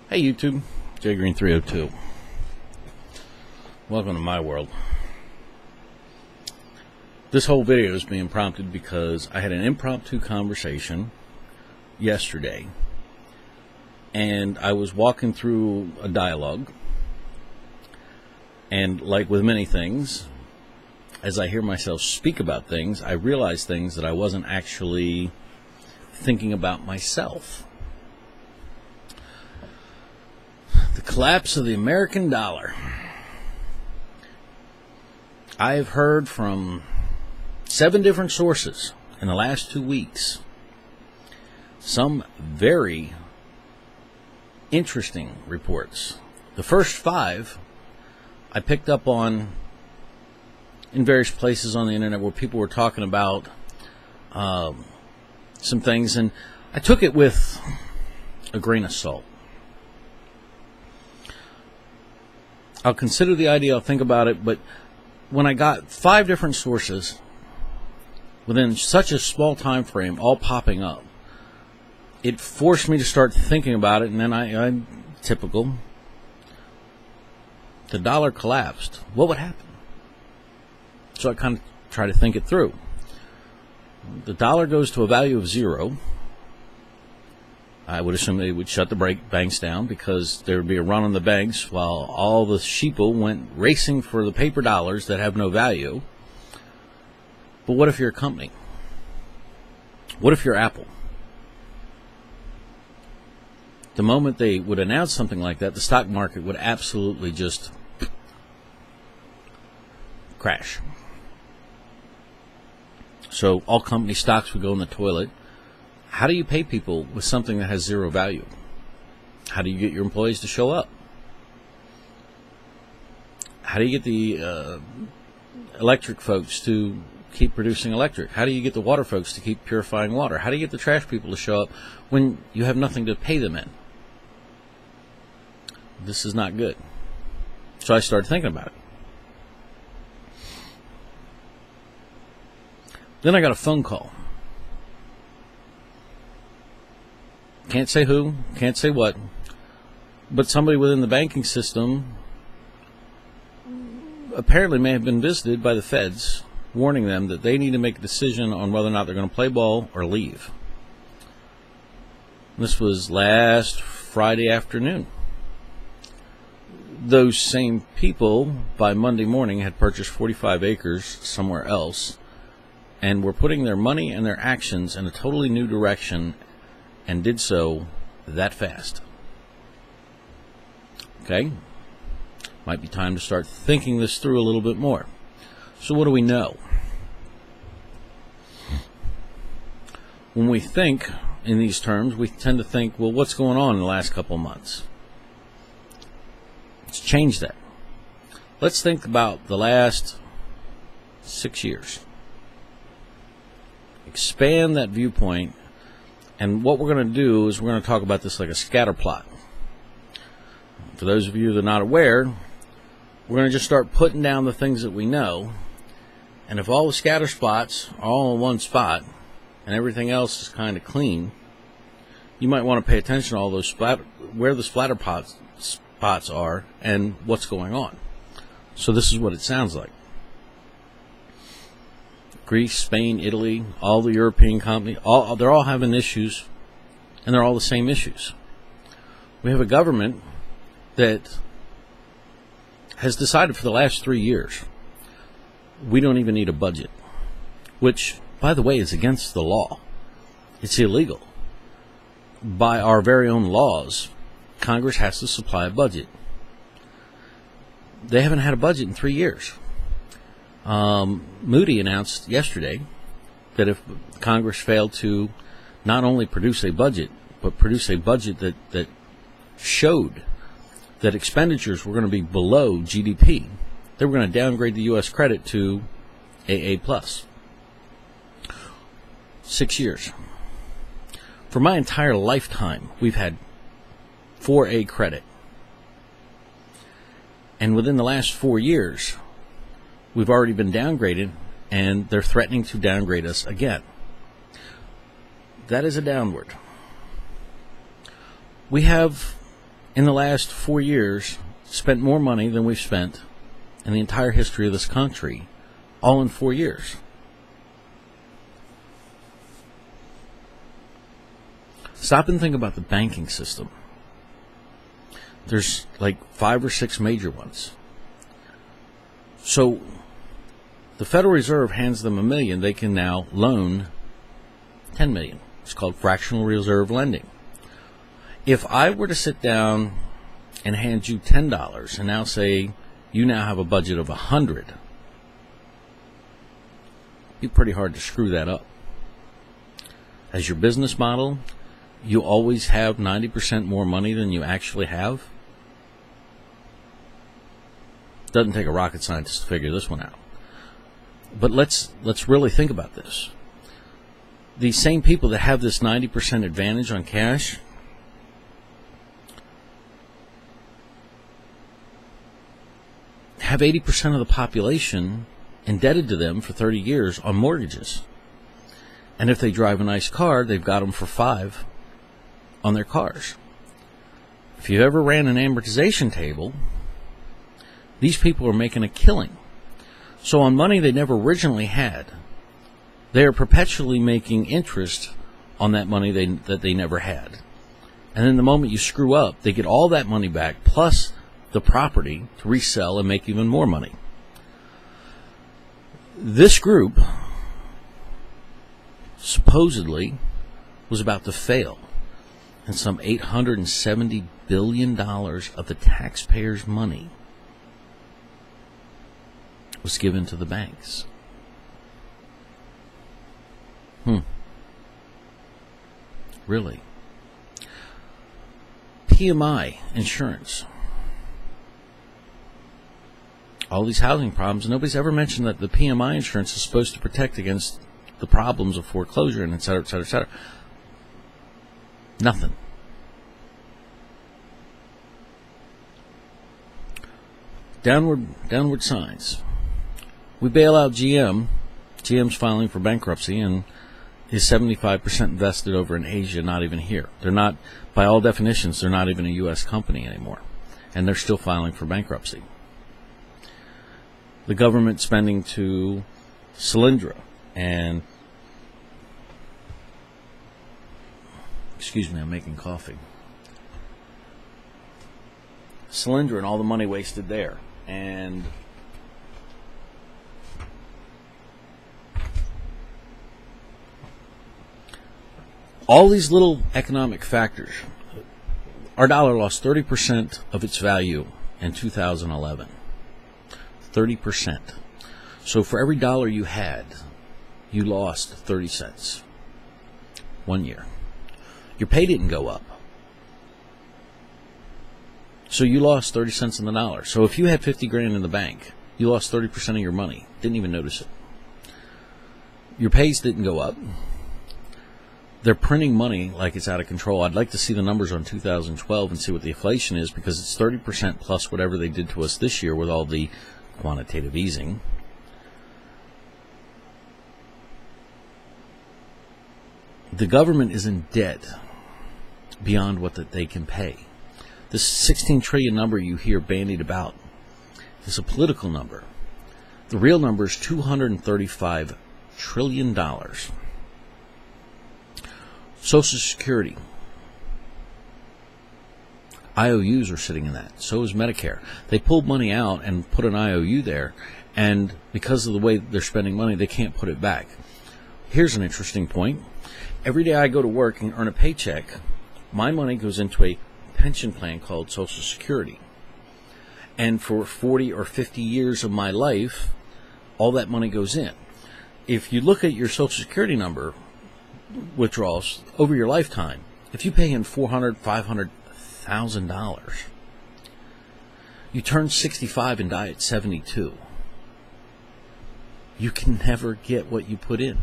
Hey YouTube, Jay Green 302. Welcome to my world. This whole video is being prompted because I had an impromptu conversation yesterday, and I was walking through a dialogue, and like with many things, as I hear myself speak about things, I realize things that I wasn't actually thinking about myself. The collapse of the American dollar. I have heard from 7 different sources in the last 2 weeks. Some very interesting reports. The first 5 I picked up on in various places on the internet where people were talking about some things, and I took it with a grain of salt. I'll consider the idea, I'll think about it, but when I got 5 different sources within such a small time frame all popping up, it forced me to start thinking about it, and then I'm typical. The dollar collapsed. What would happen? So I kind of try to think it through. The dollar goes to a value of 0. I would assume they would shut the banks down because there would be a run on the banks while all the sheeple went racing for the paper dollars that have no value. But what if you're a company? What if you're Apple? The moment they would announce something like that, the stock market would absolutely just crash. So all company stocks would go in the toilet. How do you pay people with something that has 0 value? How do you get your employees to show up? How do you get the electric folks to keep producing electric? How do you get the water folks to keep purifying water? How do you get the trash people to show up when you have nothing to pay them in? This is not good. So I started thinking about it. Then I got a phone call. Can't say who, can't say what, but somebody within the banking system apparently may have been visited by the feds, warning them that they need to make a decision on whether or not they're going to play ball or leave. This was last Friday afternoon. Those same people, by Monday morning, had purchased 45 acres somewhere else and were putting their money and their actions in a totally new direction, and did so that fast. Okay? Might be time to start thinking this through a little bit more. So what do we know? When we think in these terms, we tend to think, well, what's going on in the last couple of months? Let's change that. Let's think about the last 6 years. Expand that viewpoint. And what we're going to do is we're going to talk about this like a scatter plot. For those of you that are not aware, we're going to just start putting down the things that we know. And if all the scatter spots are all in one spot and everything else is kind of clean, you might want to pay attention to all those where the splatter spots are and what's going on. So this is what it sounds like. Greece, Spain, Italy, all the European companies, they're all having issues, and they're all the same issues. We have a government that has decided for the last 3 years we don't even need a budget, which, by the way, is against the law. It's illegal. By our very own laws, Congress has to supply a budget. They haven't had a budget in 3 years. Moody announced yesterday that if Congress failed to not only produce a budget, but produce a budget that showed that expenditures were going to be below GDP, they were going to downgrade the U.S. credit to AA+. 6 years. For my entire lifetime, we've had 4A credit. And within the last 4 years, we've already been downgraded, and they're threatening to downgrade us again. That is a downward. We have in the last 4 years, spent more money than we've spent in the entire history of this country, all in 4 years. Stop and think about the banking system. There's like 5 or 6 major ones. So the Federal Reserve hands them $1 million, they can now loan $10 million. It's called fractional reserve lending. If I were to sit down and hand you $10 and now say you now have a budget of $100, it'd be pretty hard to screw that up. As your business model, you always have 90% more money than you actually have. Doesn't take a rocket scientist to figure this one out. But let's really think about this. These same people that have this 90% advantage on cash have 80% of the population indebted to them for 30 years on mortgages. And if they drive a nice car, they've got them for 5 on their cars. If you ever ran an amortization table, these people are making a killing. So on money they never originally had, they are perpetually making interest on that money that they never had. And then the moment you screw up, they get all that money back, plus the property to resell and make even more money. This group supposedly was about to fail, and some $870 billion of the taxpayers' money was given to the banks. Really? PMI insurance. All these housing problems, nobody's ever mentioned that the PMI insurance is supposed to protect against the problems of foreclosure and et cetera, et cetera, et cetera. Nothing. Downward signs. We bail out GM. GM's filing for bankruptcy and is 75% invested over in Asia, not even here. They're not, by all definitions, they're not even a U.S. company anymore. And they're still filing for bankruptcy. The government spending to Solyndra and, excuse me, I'm making coffee. Solyndra and all the money wasted there. And all these little economic factors. Our dollar lost 30% of its value in 2011. 30%. So for every dollar you had, you lost 30 cents. 1 year. Your pay didn't go up. So you lost 30 cents on the dollar. So if you had 50 grand in the bank, you lost 30% of your money. Didn't even notice it. Your pays didn't go up. They're printing money like it's out of control. I'd like to see the numbers on 2012 and see what the inflation is, because it's 30% plus whatever they did to us this year with all the quantitative easing. The government is in debt beyond what that they can pay. This 16 trillion number you hear bandied about is a political number. The real number is $235 trillion. Social Security. IOUs are sitting in that. So is Medicare. They pulled money out and put an IOU there, and because of the way they're spending money, they can't put it back. Here's an interesting point. Every day I go to work and earn a paycheck, my money goes into a pension plan called Social Security. And for 40 or 50 years of my life, all that money goes in. If you look at your Social Security number withdrawals over your lifetime, if you pay in $400,000, $500,000, you turn 65 and die at 72. You can never get what you put in.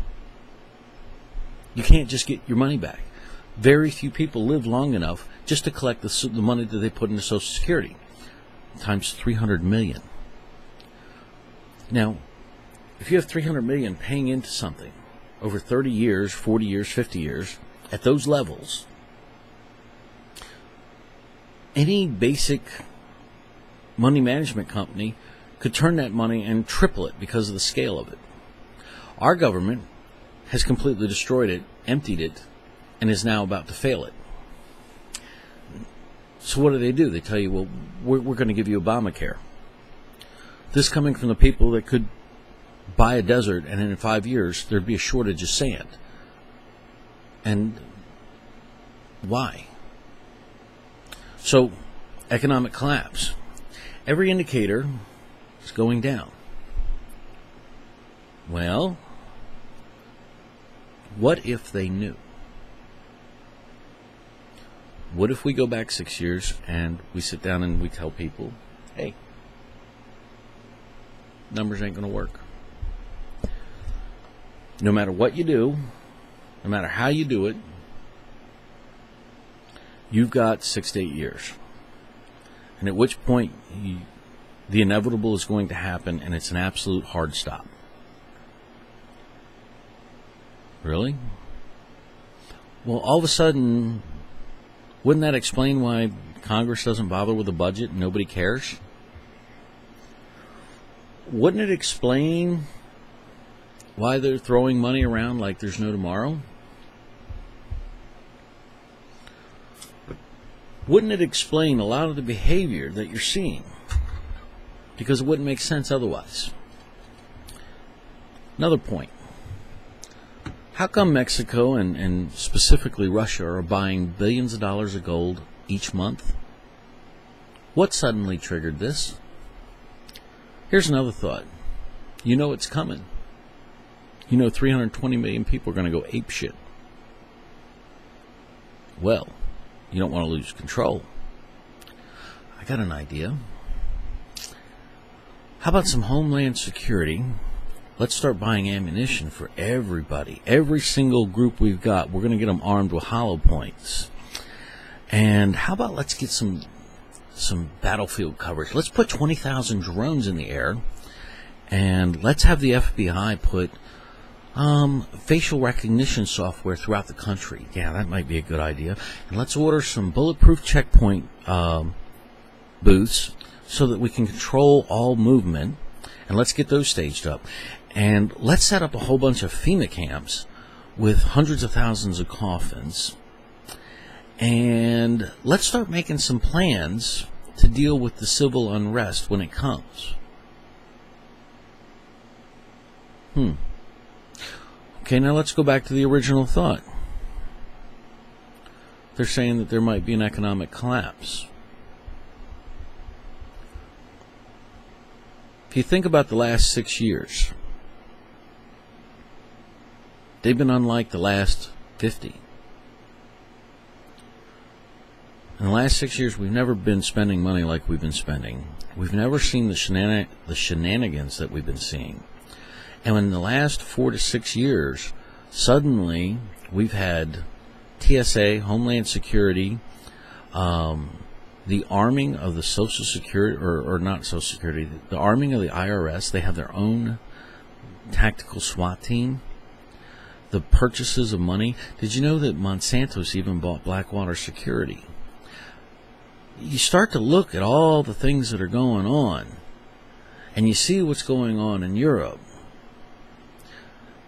You can't just get your money back. Very few people live long enough just to collect the money that they put into Social Security, times 300 million. Now, if you have 300 million paying into something over 30 years, 40 years, 50 years, at those levels, any basic money management company could turn that money and triple it because of the scale of it. Our government has completely destroyed it, emptied it, and is now about to fail it. So what do? They tell you, well, we're going to give you Obamacare. This coming from the people that could buy a desert, and in 5 years there'd be a shortage of sand. And why? So, economic collapse. Every indicator is going down. Well, what if they knew? What if we go back 6 years and we sit down and we tell people, hey, numbers ain't going to work. No matter what you do, no matter how you do it, you've got 6 to 8 years. And at which point the inevitable is going to happen, and it's an absolute hard stop. Really? Well, all of a sudden, wouldn't that explain why Congress doesn't bother with a budget and nobody cares? Wouldn't it explain why they're throwing money around like there's no tomorrow? Wouldn't it explain a lot of the behavior that you're seeing? Because it wouldn't make sense otherwise. Another point. How come Mexico and specifically Russia are buying billions of dollars of gold each month? What suddenly triggered this? Here's another thought. You know it's coming. You know 320 million people are going to go apeshit. Well, you don't want to lose control. I got an idea. How about some Homeland Security? Let's start buying ammunition for everybody. Every single group we've got, we're going to get them armed with hollow points. And how about let's get some battlefield coverage. Let's put 20,000 drones in the air, and let's have the FBI put facial recognition software throughout the country. Yeah, that might be a good idea. And let's order some bulletproof checkpoint booths so that we can control all movement, and let's get those staged up. And let's set up a whole bunch of FEMA camps with hundreds of thousands of coffins. And let's start making some plans to deal with the civil unrest when it comes. Okay, now let's go back to the original thought. They're saying that there might be an economic collapse. If you think about the last 6 years, they've been unlike the last 50. In the last 6 years, we've never been spending money like we've been spending. We've never seen the shenanigans that we've been seeing. And in the last 4 to 6 years, suddenly we've had TSA, Homeland Security, the arming of the Social Security, or not Social Security, the arming of the IRS. They have their own tactical SWAT team. The purchases of money. Did you know that Monsanto's even bought Blackwater Security? You start to look at all the things that are going on, and you see what's going on in Europe.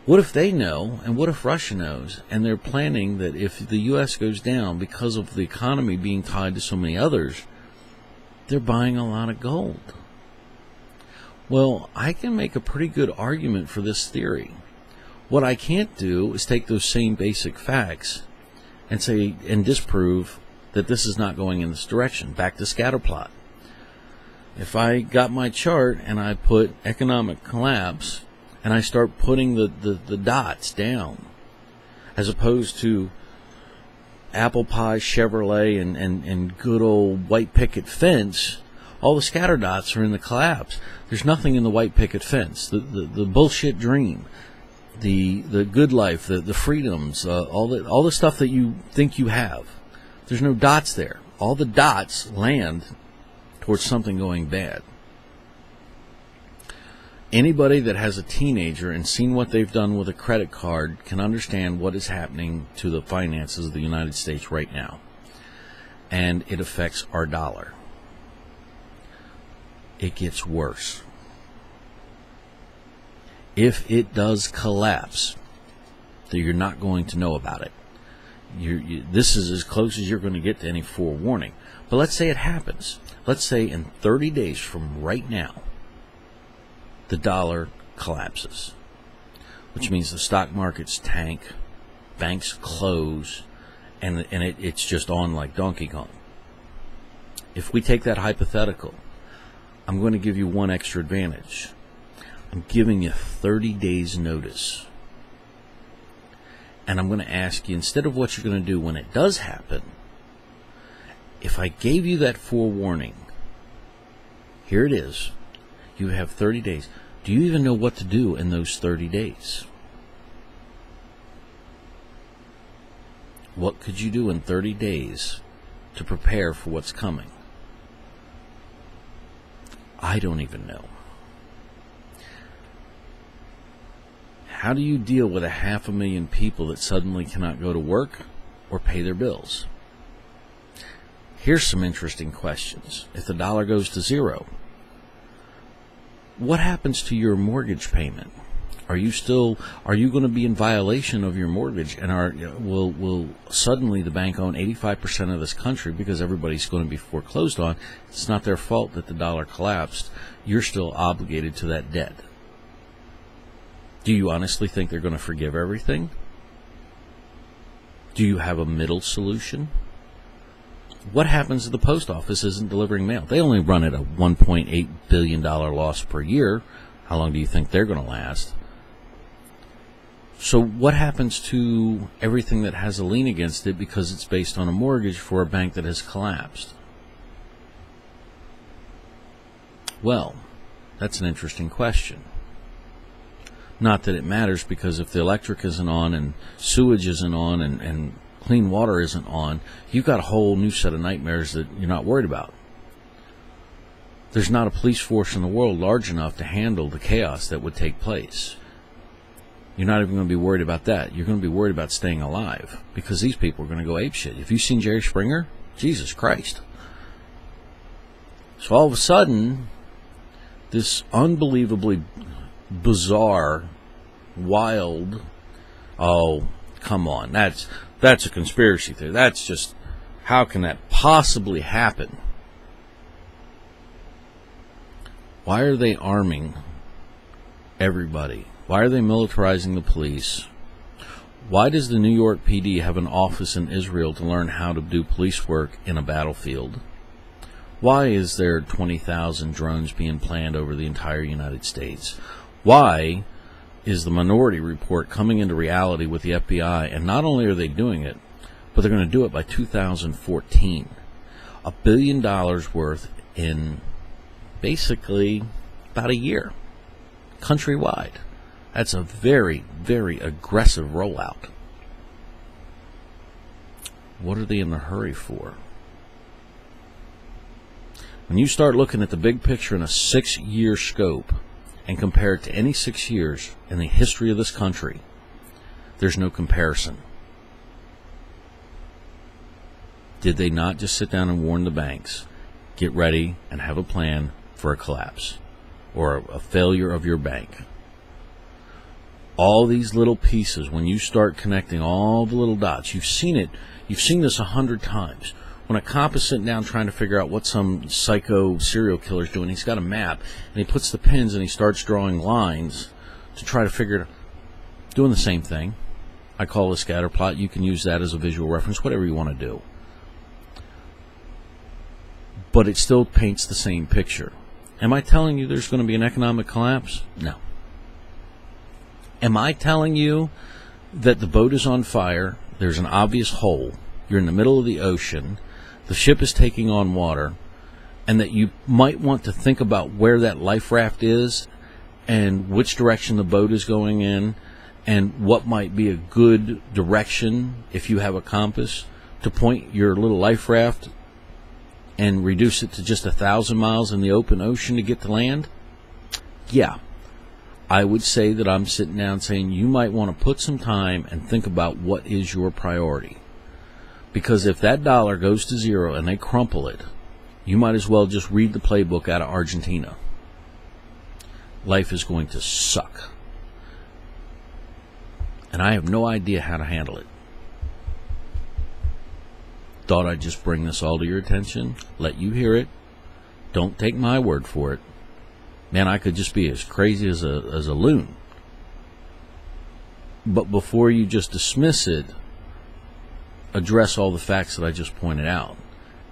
What if they know, and what if Russia knows, and they're planning that if the U.S. goes down because of the economy being tied to so many others, they're buying a lot of gold? Well, I can make a pretty good argument for this theory. What I can't do is take those same basic facts and say and disprove that this is not going in this direction. Back to scatterplot. If I got my chart and I put economic collapse and I start putting the dots down as opposed to apple pie, Chevrolet, and good old white picket fence, all the scatter dots are in the collapse. There's nothing in the white picket fence. The bullshit dream, the good life, the freedoms, all the stuff that you think you have. There's no dots there. All the dots land towards something going bad. Anybody that has a teenager and seen what they've done with a credit card can understand what is happening to the finances of the United States right now. and it affects our dollar. It gets worse. If it does collapse, you're not going to know about it. This is as close as you're going to get to any forewarning. But let's say it happens. Let's say in 30 days from right now, the dollar collapses, which means the stock markets tank, banks close, and it's just on like Donkey Kong. If we take that hypothetical, I'm going to give you one extra advantage. I'm giving you 30 days notice. And I'm going to ask you, instead of what you're going to do when it does happen, if I gave you that forewarning, here it is. You have 30 days. Do you even know what to do in those 30 days? What could you do in 30 days to prepare for what's coming? I don't even know. How do you deal with 500,000 people that suddenly cannot go to work or pay their bills? Here's some interesting questions. If the dollar goes to zero, what happens to your mortgage payment? Are you going to be in violation of your mortgage, and will suddenly the bank own 85% of this country because everybody's going to be foreclosed on? It's not their fault that the dollar collapsed. You're still obligated to that debt. Do you honestly think they're going to forgive everything? Do you have a middle solution? What happens if the post office isn't delivering mail? They only run at a $1.8 billion loss per year. How long do you think they're going to last? So what happens to everything that has a lien against it because it's based on a mortgage for a bank that has collapsed? Well, that's an interesting question. Not that it matters, because if the electric isn't on and sewage isn't on and clean water isn't on, you've got a whole new set of nightmares that you're not worried about. There's not a police force in the world large enough to handle the chaos that would take place. You're not even going to be worried about that. You're going to be worried about staying alive, because these people are going to go apeshit. Have you seen Jerry Springer? Jesus Christ. So all of a sudden, this unbelievably bizarre, wild, oh, come on, that's a conspiracy theory. That's just, how can that possibly happen? Why are they arming everybody? Why are they militarizing the police? Why does the New York PD have an office in Israel to learn how to do police work in a battlefield? Why is there 20,000 drones being planned over the entire United States? Why is the Minority Report coming into reality with the FBI? And not only are they doing it, but they're going to do it by 2014. $1 billion worth in basically about a year, countrywide. That's a very, very aggressive rollout. What are they in a hurry for? When you start looking at the big picture in a 6-year scope and compare it to any 6 years in the history of this country, there's no comparison. Did they not just sit down and warn the banks, get ready and have a plan for a collapse or a failure of your bank? All these little pieces, when you start connecting all the little dots, you've seen it. You've seen this 100 times. When a cop is sitting down trying to figure out what some psycho serial killer is doing, he's got a map, and he puts the pins and he starts drawing lines to try to figure it out. Doing the same thing. I call it a scatter plot. You can use that as a visual reference, whatever you want to do. But it still paints the same picture. Am I telling you there's going to be an economic collapse? No. Am I telling you that the boat is on fire, there's an obvious hole, you're in the middle of the ocean, the ship is taking on water, and that you might want to think about where that life raft is and which direction the boat is going in and what might be a good direction, if you have a compass, to point your little life raft and reduce it to just 1,000 miles in the open ocean to get to land? Yeah. I would say that I'm sitting down saying you might want to put some time and think about what is your priority. Because if that dollar goes to zero and they crumple it, you might as well just read the playbook out of Argentina. Life is going to suck. And I have no idea how to handle it. Thought I'd just bring this all to your attention, let you hear it. Don't take my word for it. Man, I could just be as crazy as a loon. But before you just dismiss it, address all the facts that I just pointed out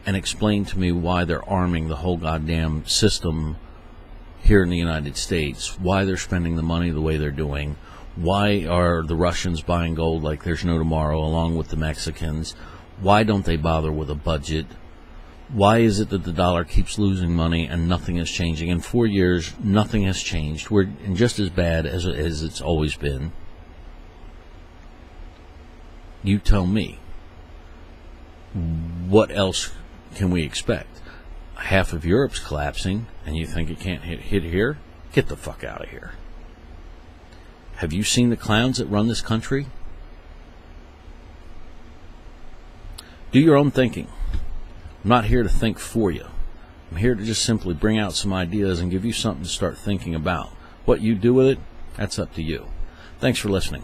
and explain to me why they're arming the whole goddamn system here in the United States, why they're spending the money the way they're doing, why are the Russians buying gold like there's no tomorrow along with the Mexicans, why don't they bother with a budget, why is it that the dollar keeps losing money and nothing is changing? In 4 years, nothing has changed. We're just as bad as it's always been. You tell me. What else can we expect? Half of Europe's collapsing, and you think it can't hit here? Get the fuck out of here. Have you seen the clowns that run this country? Do your own thinking. I'm not here to think for you. I'm here to just simply bring out some ideas and give you something to start thinking about. What you do with it, that's up to you. Thanks for listening.